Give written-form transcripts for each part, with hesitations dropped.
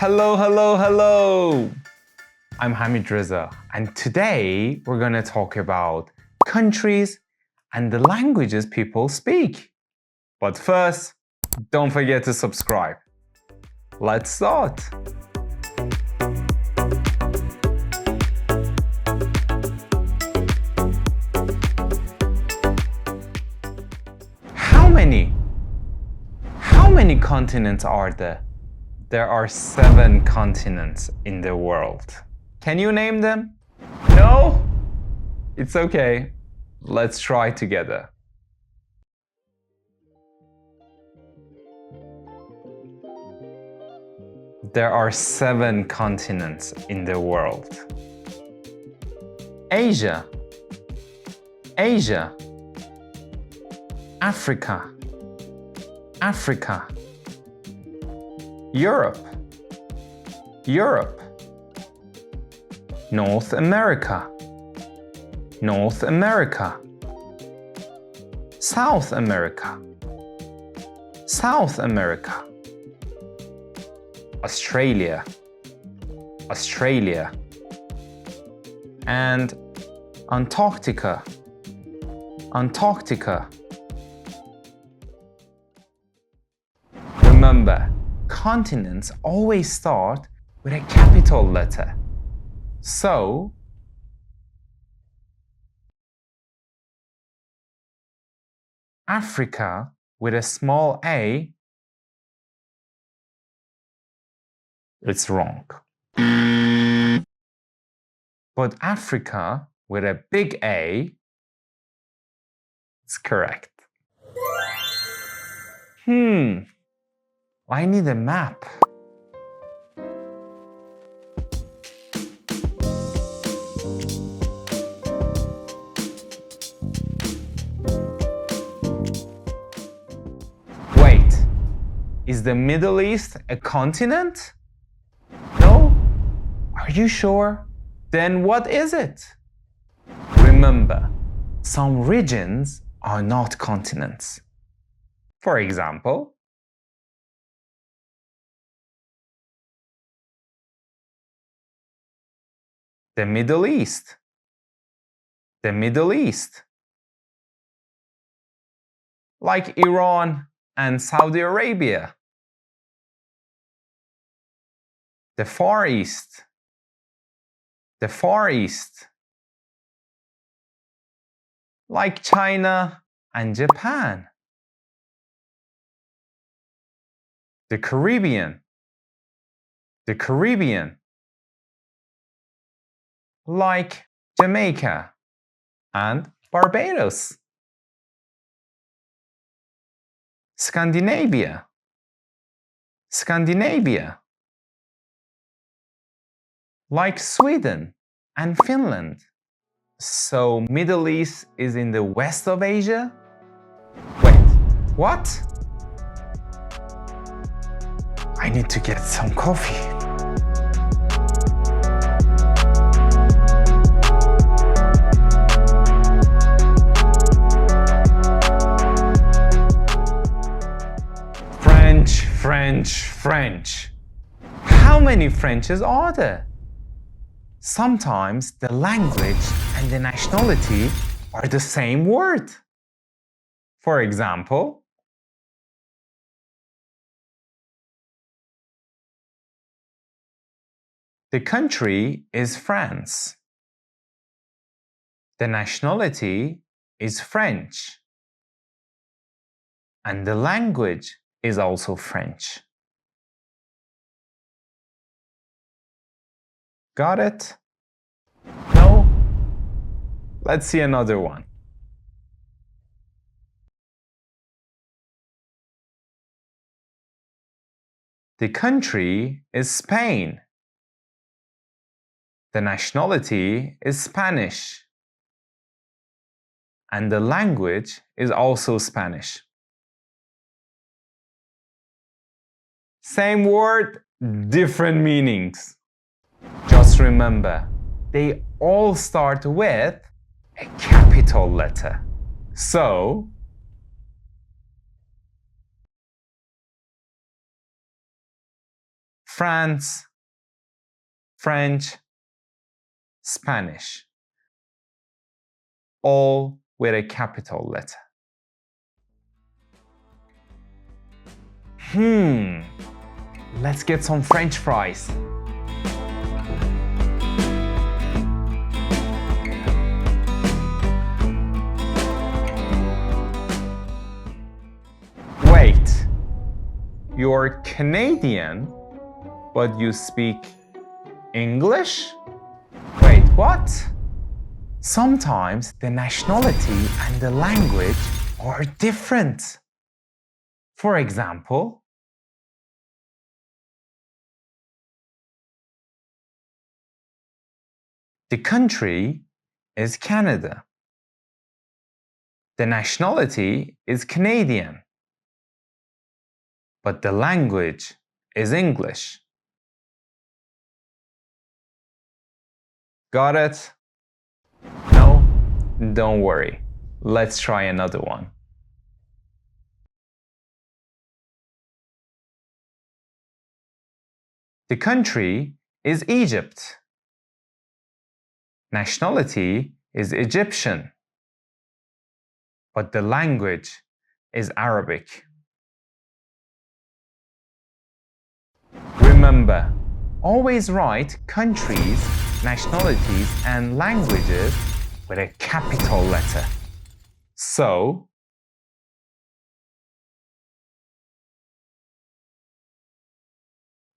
Hello, hello, hello! I'm Hamid Reza, and today we're going to talk about countries and the languages people speak. But first, don't forget to subscribe. Let's start! How many continents are there? There are 7 continents in the world. Can you name them? No? It's okay. Let's try together. There are 7 continents in the world. Asia, Asia. Africa, Africa. Europe, Europe. North America, North America. South America, South America. Australia, Australia. And Antarctica, Antarctica. Remember, continents always start with a capital letter. So, Africa with a small a, it's wrong. But Africa with a big A, it's correct. I need a map. Wait, is the Middle East a continent? No? Are you sure? Then what is it? Remember, some regions are not continents. For example, the Middle East. The Middle East. Like Iran and Saudi Arabia. The Far East. The Far East. Like China and Japan. The Caribbean. The Caribbean. Like Jamaica and Barbados. Scandinavia. Scandinavia. Like Sweden and Finland. So Middle East is in the west of Asia? Wait, what? I need to get some coffee. French. How many Frenches are there? Sometimes the language and the nationality are the same word. For example, the country is France. The nationality is French. And the language is also French. Got it? No? Let's see another one. The country is Spain. The nationality is Spanish. And the language is also Spanish. Same word, different meanings. Just remember, they all start with a capital letter. So, France, French, Spanish, all with a capital letter. Let's get some French fries. Wait, you're Canadian, but you speak English? Wait, what? Sometimes the nationality and the language are different. For example, the country is Canada. The nationality is Canadian. But the language is English. Got it? No? Don't worry. Let's try another one. The country is Egypt. Nationality is Egyptian. But the language is Arabic. Remember, always write countries, nationalities, and languages with a capital letter. So,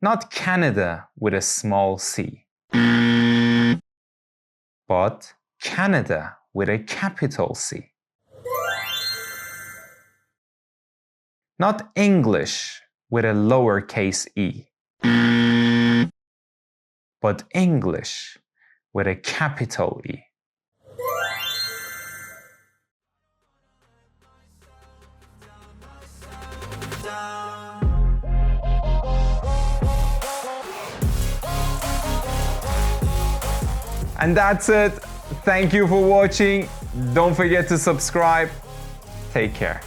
not Canada with a small c, but Canada with a capital C. Not English with a lowercase e, but English with a capital E. And that's it. Thank you for watching. Don't forget to subscribe. Take care.